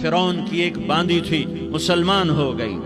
فرعون کی ایک باندی تھی، مسلمان ہو گئی۔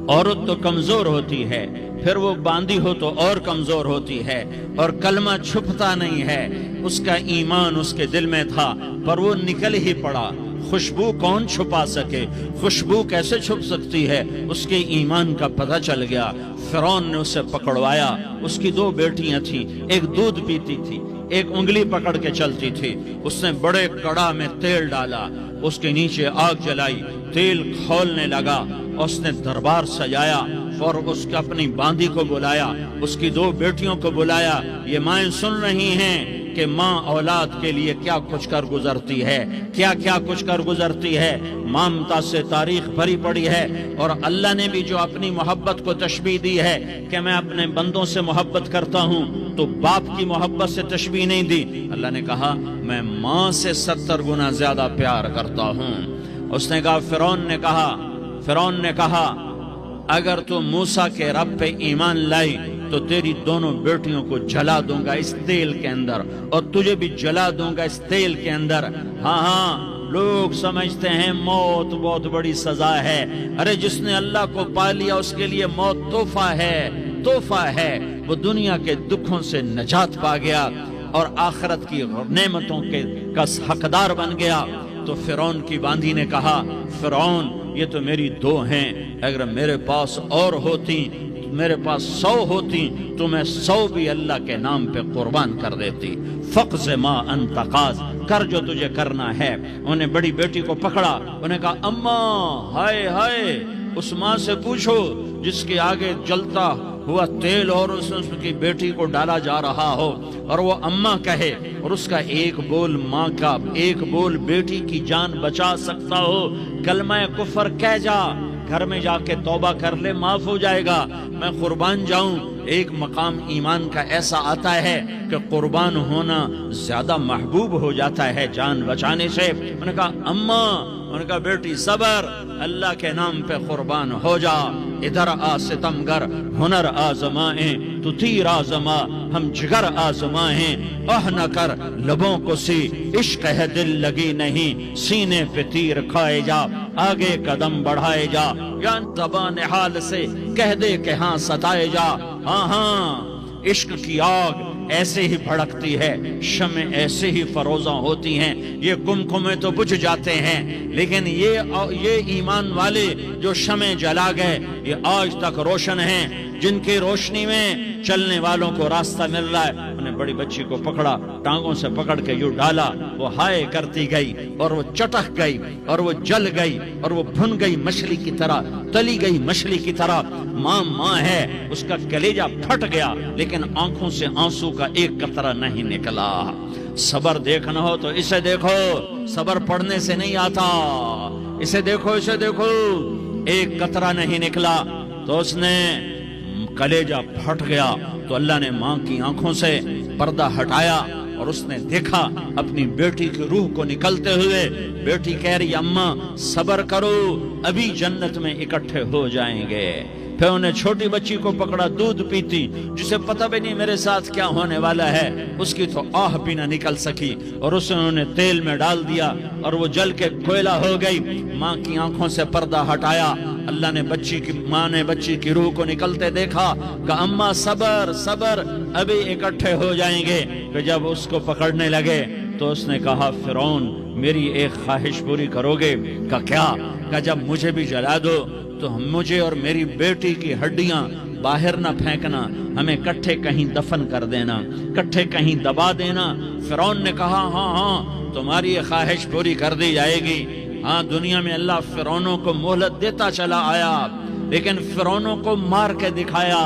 عورت تو کمزور ہوتی ہے، پھر وہ باندی ہو تو اور کمزور ہوتی ہے، اور کلمہ چھپتا نہیں ہے۔ اس کا ایمان اس کے دل میں تھا، پر وہ نکل ہی پڑا۔ خوشبو کون چھپا سکے؟ خوشبو کیسے چھپ سکتی ہے؟ اس کے ایمان کا پتہ چل گیا۔ فرعون نے اسے پکڑوایا۔ اس کی 2 بیٹیاں تھیں، ایک دودھ پیتی تھی، ایک انگلی پکڑ کے چلتی تھی۔ اس نے بڑے کڑا میں تیل ڈالا، اس کے نیچے آگ جلائی، تیل کھولنے لگا۔ اس نے دربار سجایا اور اس کے اپنی باندی کو بلایا، اس کی 2 بیٹیوں کو بلایا۔ یہ مائیں سن رہی ہیں کہ ماں اولاد کے لیے کیا کچھ کر گزرتی ہے، کیا کیا کچھ کر گزرتی ہے۔ مامتا سے تاریخ بھری پڑی ہے، اور اللہ نے بھی جو اپنی محبت کو تشبیہ دی ہے کہ میں اپنے بندوں سے محبت کرتا ہوں، تو باپ کی محبت سے تشبیہ نہیں دی۔ اللہ نے کہا میں ماں سے 70 گنا زیادہ پیار کرتا ہوں۔ اس نے کہا فرعون نے کہا اگر تو موسیٰ کے رب پہ ایمان لائی تو تیری دونوں بیٹیوں کو جلا دوں گا اس تیل کے اندر، اور تجھے بھی جلا دوں گا اس تیل کے اندر۔ ہاں لوگ سمجھتے ہیں موت بہت بڑی سزا ہے۔ ارے جس نے اللہ کو پا لیا اس کے لیے موت تحفہ ہے۔ وہ دنیا کے دکھوں سے نجات پا گیا اور آخرت کی نعمتوں کا حقدار بن گیا۔ تو فرعون کی باندی نے کہا فرعون یہ تو میری 2 ہیں، اگر میرے پاس اور ہوتی، میرے پاس 100 ہوتی تو میں 100 بھی اللہ کے نام پہ قربان کر دیتی۔ فقض ما انت قاض، کر جو تجھے کرنا ہے۔ انہیں بڑی بیٹی کو پکڑا، انہیں کہا اماں ہائے ہائے، اس ماں سے پوچھو جس کے آگے جلتا ہوا تیل اور اس کی بیٹی کو ڈالا جا رہا ہو، اور وہ اماں کہے، اور اس کا ایک بول ماں کا، ایک بول بیٹی کی جان بچا سکتا ہو۔ کلمہ کفر کہہ جا، گھر میں جا کے توبہ کر لے، معاف ہو جائے گا۔ میں قربان جاؤں۔ ایک مقام ایمان کا ایسا آتا ہے کہ قربان ہونا زیادہ محبوب ہو جاتا ہے جان بچانے سے۔ انہوں نے کہا اماں، انہوں نے کہا بیٹی صبر، اللہ کے نام پہ قربان ہو جا۔ ادھر آ ستمگر، ہنر آزمائیں تو تیر آزما، ہم جگر آزمائیں اہ نہ کر لبوں کو سی، عشق ہے دل لگی نہیں، سینے پہ تیر کھائے جا، آگے قدم بڑھائے جا، یا زبان حال سے کہہ دے کہ ہاں ستائے جا۔ ہاں عشق کی آگ ایسے ہی بھڑکتی ہے، شمع ایسے ہی فروزاں ہوتی ہیں، یہ کمکمے تو بجھ جاتے ہیں، لیکن یہ ایمان والے جو شمع جلا گئے یہ آج تک روشن ہیں، جن کی روشنی میں چلنے والوں کو راستہ مل رہا ہے۔ انہیں بڑی بچی کو پکڑا، ٹانگوں سے پکڑ کے یوں ڈالا، وہ ہائے کرتی گئی اور وہ چٹک گئی اور وہ جل گئی اور وہ بھن گئی مچھلی کی طرح، تلی گئی مچھلی کی طرح۔ ماں ہے، اس کا کلیجہ پھٹ گیا، لیکن آنکھوں سے آنسو کا ایک قطرہ نہیں نکلا۔ صبر دیکھنا ہو تو اسے دیکھو، صبر پڑھنے سے نہیں آتا، اسے دیکھو ایک قطرہ نہیں نکلا تو اس نے کلیجہ پھٹ گیا۔ تو اللہ نے ماں کی آنکھوں سے پردہ ہٹایا اور اس نے دیکھا اپنی بیٹی کی روح کو نکلتے ہوئے۔ بیٹی کہہ رہی اماں صبر کرو، ابھی جنت میں اکٹھے ہو جائیں گے۔ پھر انہیں چھوٹی بچی کو پکڑا، دودھ پیتی، جسے پتہ بھی نہیں میرے ساتھ کیا ہونے والا ہے، اس کی تو آہ بھی نہ نکل سکی، اور اسے انہوں نے تیل میں ڈال دیا اور وہ جل کے کوئلہ ہو گئی۔ ماں کی آنکھوں سے پردہ ہٹایا، اللہ نے ماں نے بچی کی روح کو نکلتے دیکھا، کہا اماں صبر، ابھی اکٹھے ہو جائیں گے۔ کہ جب اس کو پکڑنے لگے تو اس نے کہا فرعون میری ایک خواہش پوری کرو گے؟ کہا کیا؟ کہا جب مجھے بھی جلا دو تو مجھے اور میری بیٹی کی ہڈیاں باہر نہ پھینکنا، ہمیں کٹھے کہیں دفن کر دینا، کٹھے کہیں دبا دینا۔ فرعون نے کہا ہاں تمہاری یہ خواہش پوری کر دی جائے گی۔ ہاں دنیا میں اللہ فرعونوں کو مہلت دیتا چلا آیا، لیکن فرعونوں کو مار کے دکھایا۔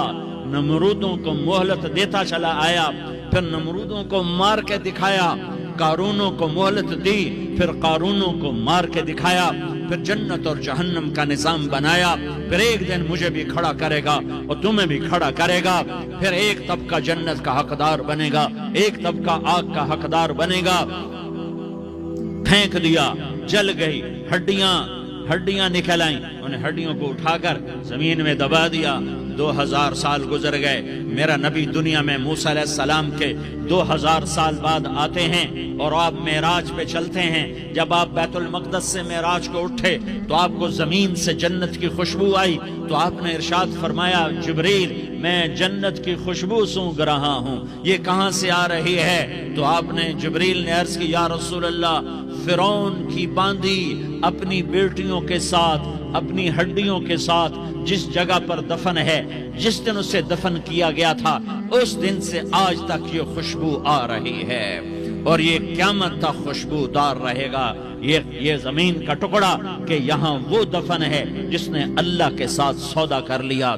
نمرودوں کو مہلت دیتا چلا آیا، پھر نمرودوں کو مار کے دکھایا۔ قارونوں کو مہلت دی، پھر قارونوں کو مار کے دکھایا۔ پھر جنت اور جہنم کا نظام بنایا۔ پھر ایک دن مجھے بھی کھڑا کرے گا اور تمہیں بھی کھڑا کرے گا۔ پھر ایک طبقہ جنت کا حقدار بنے گا، ایک طبقہ آگ کا حقدار بنے گا۔ پھینک دیا، جل گئی، ہڈیاں نکل آئیں، انہیں ہڈیوں کو اٹھا کر زمین میں دبا دیا۔ 2000 سال گزر گئے، میرا نبی دنیا میں موسیٰ علیہ السلام کے 2000 سال بعد آتے ہیں اور آپ معراج پہ چلتے ہیں۔ جب آپ بیت المقدس سے معراج کو اٹھے تو آپ کو زمین سے جنت کی خوشبو آئی، تو آپ نے ارشاد فرمایا جبریل میں جنت کی خوشبو سونگھ رہا ہوں، یہ کہاں سے آ رہی ہے؟ تو آپ نے جبریل نے عرض کی یا رسول اللہ، فرعون کی باندی اپنی بیٹیوں کے ساتھ، اپنی ہڈیوں کے ساتھ جس جگہ پر دفن ہے، جس دن اسے دفن کیا گیا تھا، اس دن سے آج تک یہ خوشبو آ رہی ہے اور یہ قیامت تک خوشبودار رہے گا۔ یہ زمین کا ٹکڑا کہ یہاں وہ دفن ہے جس نے اللہ کے ساتھ سودا کر لیا۔